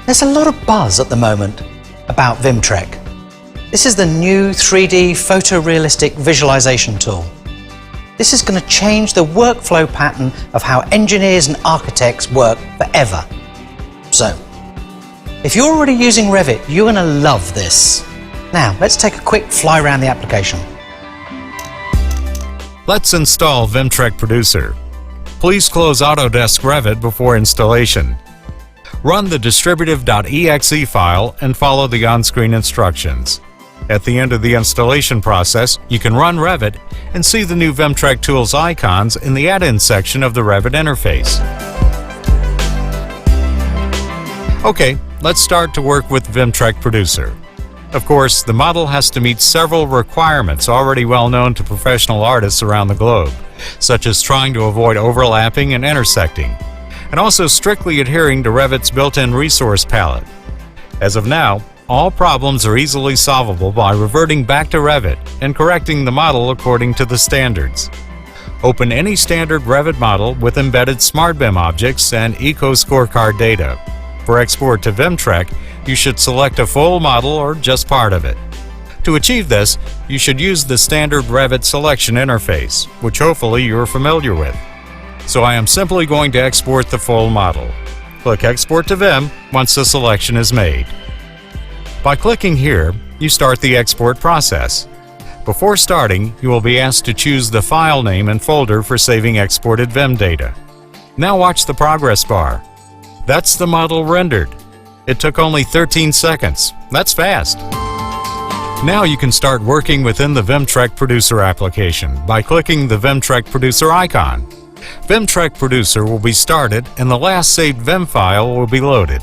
There's a lot of buzz at the moment about VIMTrek. This is the new 3D photorealistic visualization tool. This is going to change the workflow pattern of how engineers and architects work forever. So, if you're already using Revit, you're going to love this. Now, let's take a quick fly around the application. Let's install VIMTrek Producer. Please close Autodesk Revit before installation. Run the distributive.exe file and follow the on-screen instructions. At the end of the installation process, you can run Revit and see the new VIMTrek Tools icons in the add-in section of the Revit interface. Okay, let's start to work with VIMTrek Producer. Of course, the model has to meet several requirements already well known to professional artists around the globe, such as trying to avoid overlapping and intersecting, and also strictly adhering to Revit's built-in resource palette. As of now, all problems are easily solvable by reverting back to Revit and correcting the model according to the standards. Open any standard Revit model with embedded SmartBIM objects and Eco Scorecard data. For export to VIMTrek, you should select a full model or just part of it. To achieve this, you should use the standard Revit selection interface, which hopefully you're familiar with. So I am simply going to export the full model. Click Export to Vim once the selection is made. By clicking here, you start the export process. Before starting, you will be asked to choose the file name and folder for saving exported Vim data. Now watch the progress bar. That's the model rendered. It took only 13 seconds. That's fast. Now you can start working within the VIMTrek Producer application by clicking the VIMTrek Producer icon. VIMTrek Producer will be started and the last saved Vim file will be loaded.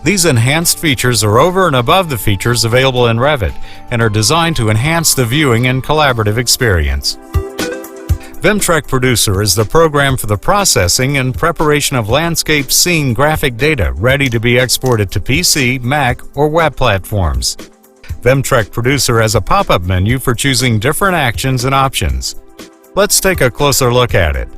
These enhanced features are over and above the features available in Revit and are designed to enhance the viewing and collaborative experience. VIMTrek Producer is the program for the processing and preparation of landscape scene graphic data ready to be exported to PC, Mac, or web platforms. VIMTrek Producer has a pop-up menu for choosing different actions and options. Let's take a closer look at it.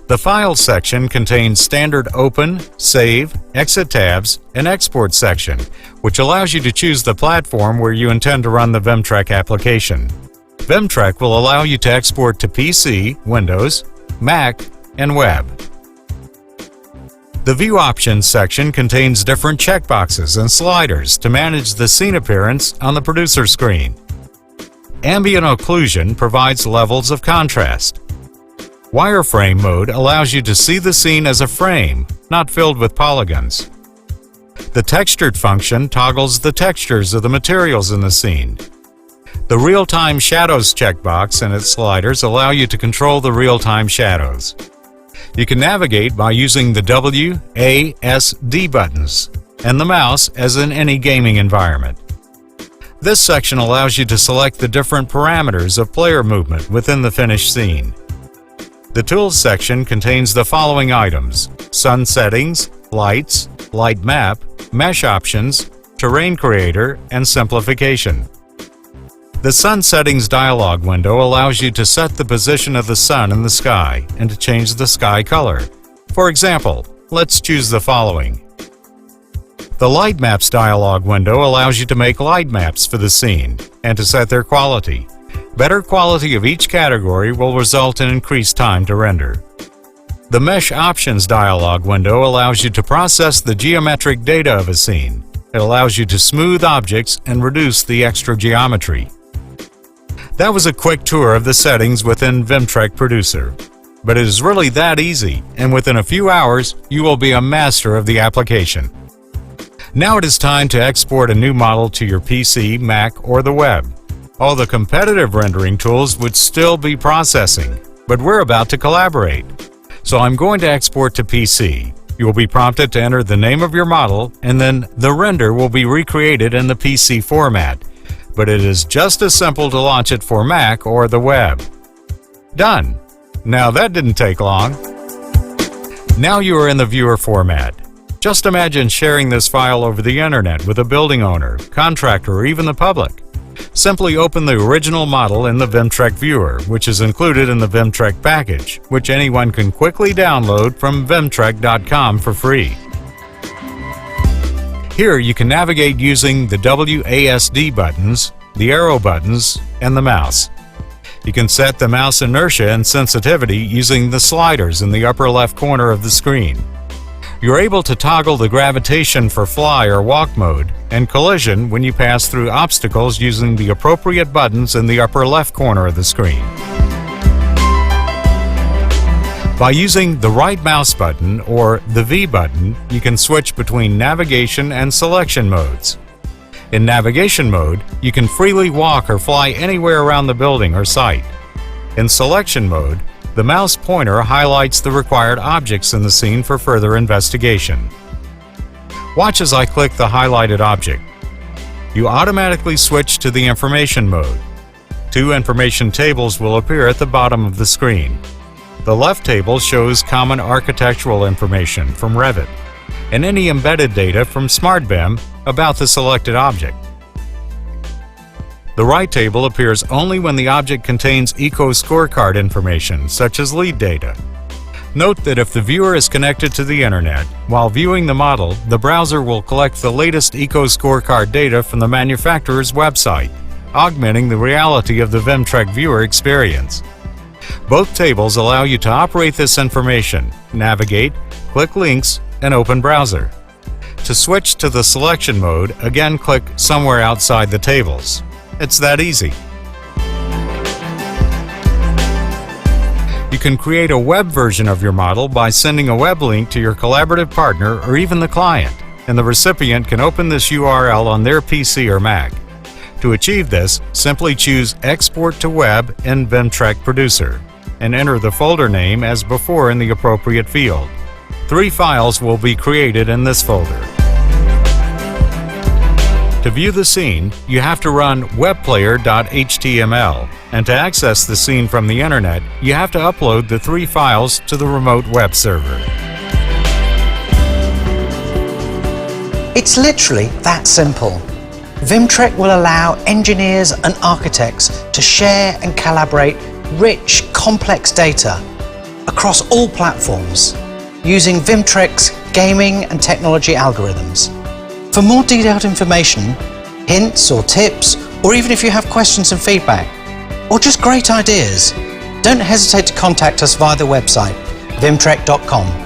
The Files section contains standard Open, Save, Exit tabs, and Export section, which allows you to choose the platform where you intend to run the VIMTrek application. VIMTrek will allow you to export to PC, Windows, Mac, and Web. The View Options section contains different checkboxes and sliders to manage the scene appearance on the producer screen. Ambient Occlusion provides levels of contrast. Wireframe mode allows you to see the scene as a frame, not filled with polygons. The Textured function toggles the textures of the materials in the scene. The Real-Time Shadows checkbox and its sliders allow you to control the real-time shadows. You can navigate by using the W, A, S, D buttons, and the mouse as in any gaming environment. This section allows you to select the different parameters of player movement within the finished scene. The Tools section contains the following items: Sun Settings, Lights, Light Map, Mesh Options, Terrain Creator, and Simplification. The Sun Settings dialog window allows you to set the position of the sun in the sky and to change the sky color. For example, let's choose the following. The Light Maps dialog window allows you to make light maps for the scene and to set their quality. Better quality of each category will result in increased time to render. The Mesh Options dialog window allows you to process the geometric data of a scene. It allows you to smooth objects and reduce the extra geometry. That was a quick tour of the settings within VIMTrek Producer. But it is really that easy, and within a few hours, you will be a master of the application. Now it is time to export a new model to your PC, Mac, or the web. All the competitive rendering tools would still be processing, but we're about to collaborate. So I'm going to export to PC. You will be prompted to enter the name of your model, and then the render will be recreated in the PC format. But it is just as simple to launch it for Mac or the web. Done! Now that didn't take long. Now you are in the viewer format. Just imagine sharing this file over the internet with a building owner, contractor, or even the public. Simply open the original model in the VIMTrek viewer, which is included in the VIMTrek package, which anyone can quickly download from VIMTrek.com for free. Here you can navigate using the WASD buttons, the arrow buttons, and the mouse. You can set the mouse inertia and sensitivity using the sliders in the upper left corner of the screen. You're able to toggle the gravitation for fly or walk mode and collision when you pass through obstacles using the appropriate buttons in the upper left corner of the screen. By using the right mouse button or the V button, you can switch between navigation and selection modes. In navigation mode, you can freely walk or fly anywhere around the building or site. In selection mode, the mouse pointer highlights the required objects in the scene for further investigation. Watch as I click the highlighted object. You automatically switch to the information mode. 2 information tables will appear at the bottom of the screen. The left table shows common architectural information from Revit and any embedded data from SmartBIM about the selected object. The right table appears only when the object contains eco-scorecard information, such as lead data. Note that if the viewer is connected to the internet, while viewing the model, the browser will collect the latest eco-scorecard data from the manufacturer's website, augmenting the reality of the VIMTrek viewer experience. Both tables allow you to operate this information, navigate, click links, and open browser. To switch to the selection mode, again click somewhere outside the tables. It's that easy. You can create a web version of your model by sending a web link to your collaborative partner or even the client, and the recipient can open this URL on their PC or Mac. To achieve this, simply choose Export to Web in VIMTrek Producer and enter the folder name as before in the appropriate field. 3 files will be created in this folder. To view the scene, you have to run webplayer.html, and to access the scene from the internet, you have to upload the 3 files to the remote web server. It's literally that simple. VIMTrek will allow engineers and architects to share and collaborate rich, complex data across all platforms using VIMTrek's gaming and technology algorithms. For more detailed information, hints or tips, or even if you have questions and feedback, or just great ideas, don't hesitate to contact us via the website vimtrek.com.